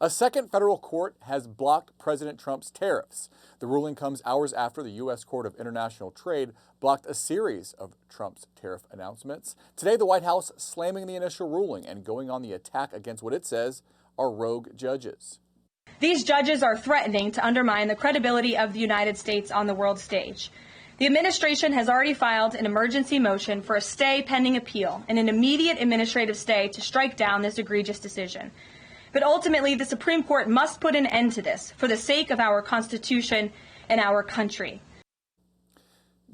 A second federal court has blocked President Trump's tariffs. The ruling comes hours after the U.S. Court of International Trade blocked a series of Trump's tariff announcements. Today, the White House slamming the initial ruling and going on the attack against what it says are rogue judges. These judges are threatening to undermine the credibility of the United States on the world stage. The administration has already filed an emergency motion for a stay pending appeal and an immediate administrative stay to strike down this egregious decision. But ultimately, the Supreme Court must put an end to this for the sake of our Constitution and our country.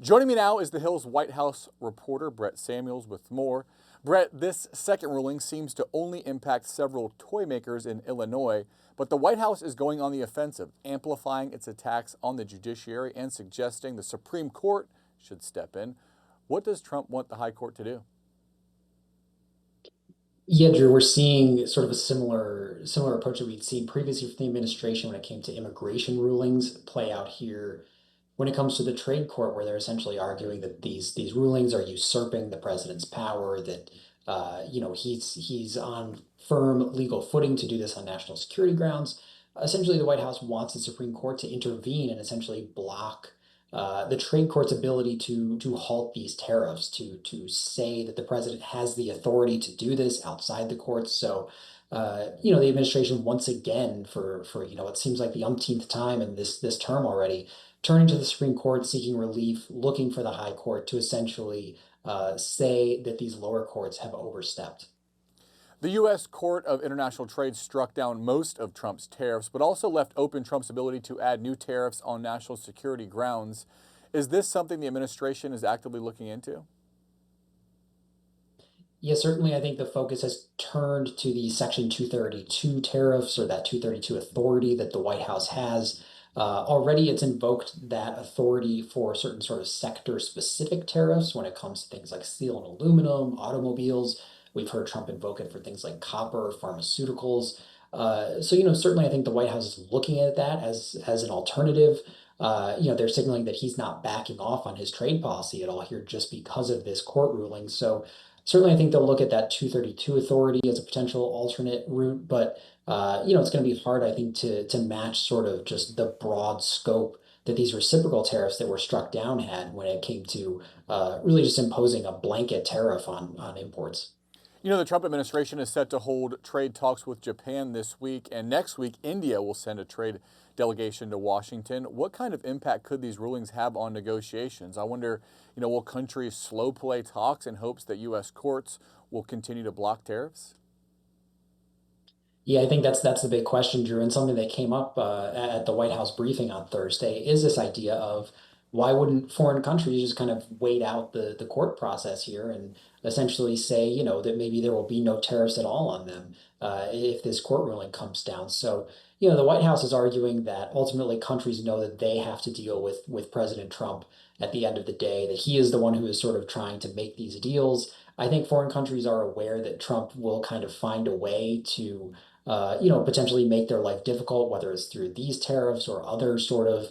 Joining me now is The Hill's White House reporter, Brett Samuels, with more. Brett, this second ruling seems to only impact several toy makers in Illinois, but the White House is going on the offensive, amplifying its attacks on the judiciary and suggesting the Supreme Court should step in. What does Trump want the High Court to do? Yeah, Drew, we're seeing sort of a similar approach that we'd seen previously from the administration when it came to immigration rulings play out here when it comes to the trade court, where they're essentially arguing that these rulings are usurping the president's power, that he's on firm legal footing to do this on national security grounds. Essentially, the White House wants the Supreme Court to intervene and essentially block the trade court's ability to halt these tariffs, to say that the president has the authority to do this outside the courts. So, the administration once again, for it seems like the umpteenth time in this term already, turning to the Supreme Court, seeking relief, looking for the High Court to essentially say that these lower courts have overstepped. The U.S. Court of International Trade struck down most of Trump's tariffs, but also left open Trump's ability to add new tariffs on national security grounds. Is this something the administration is actively looking into? Yeah, certainly. I think the focus has turned to the Section 232 tariffs, or that 232 authority that the White House has. Already, it's invoked that authority for certain sort of sector-specific tariffs when it comes to things like steel and aluminum, automobiles. We've heard Trump invoke it for things like copper, pharmaceuticals. Certainly I think the White House is looking at that as an alternative. They're signaling that he's not backing off on his trade policy at all here just because of this court ruling. So certainly I think they'll look at that 232 authority as a potential alternate route, but it's going to be hard, I think, to match sort of just the broad scope that these reciprocal tariffs that were struck down had when it came to really just imposing a blanket tariff on imports. You know, the Trump administration is set to hold trade talks with Japan this week, and next week, India will send a trade delegation to Washington. What kind of impact could these rulings have on negotiations? I wonder, will countries slow play talks in hopes that U.S. courts will continue to block tariffs? Yeah, I think that's the big question, Drew, and something that came up at the White House briefing on Thursday is this idea of why wouldn't foreign countries just kind of wait out the court process here and essentially say, that maybe there will be no tariffs at all on them if this court ruling comes down. So, the White House is arguing that ultimately countries know that they have to deal with President Trump at the end of the day, that he is the one who is sort of trying to make these deals. I think foreign countries are aware that Trump will kind of find a way to potentially make their life difficult, whether it's through these tariffs or other sort of,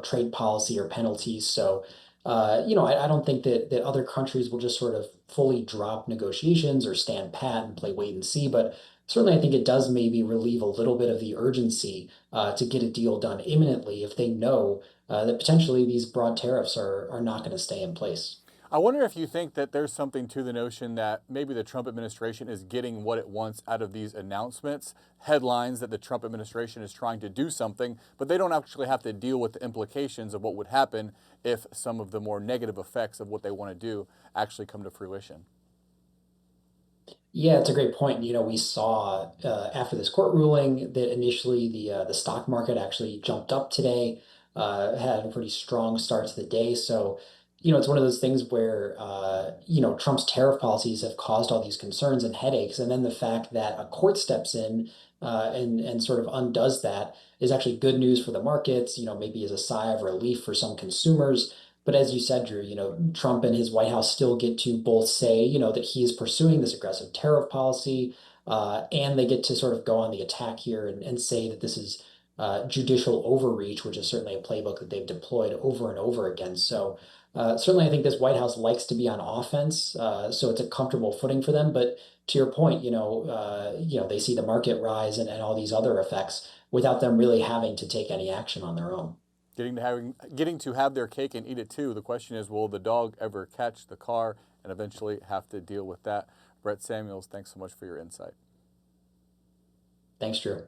trade policy or penalties. So, I don't think that other countries will just sort of fully drop negotiations or stand pat and play wait and see. But certainly, I think it does maybe relieve a little bit of the urgency to get a deal done imminently if they know that potentially these broad tariffs are not going to stay in place. I wonder if you think that there's something to the notion that maybe the Trump administration is getting what it wants out of these announcements, headlines that the Trump administration is trying to do something, but they don't actually have to deal with the implications of what would happen if some of the more negative effects of what they want to do actually come to fruition. Yeah, it's a great point. We saw after this court ruling that initially the stock market actually jumped up today, had a pretty strong start to the day. So, it's one of those things where Trump's tariff policies have caused all these concerns and headaches, and then the fact that a court steps in and sort of undoes that is actually good news for the markets. Maybe as a sigh of relief for some consumers. But as you said, Drew, Trump and his White House still get to both say, that he is pursuing this aggressive tariff policy, and they get to sort of go on the attack here and say that this is judicial overreach, which is certainly a playbook that they've deployed over and over again. So, Certainly, I think this White House likes to be on offense, so it's a comfortable footing for them. But to your point, they see the market rise and all these other effects without them really having to take any action on their own. Getting to have their cake and eat it too. The question is, will the dog ever catch the car and eventually have to deal with that? Brett Samuels, thanks so much for your insight. Thanks, Drew.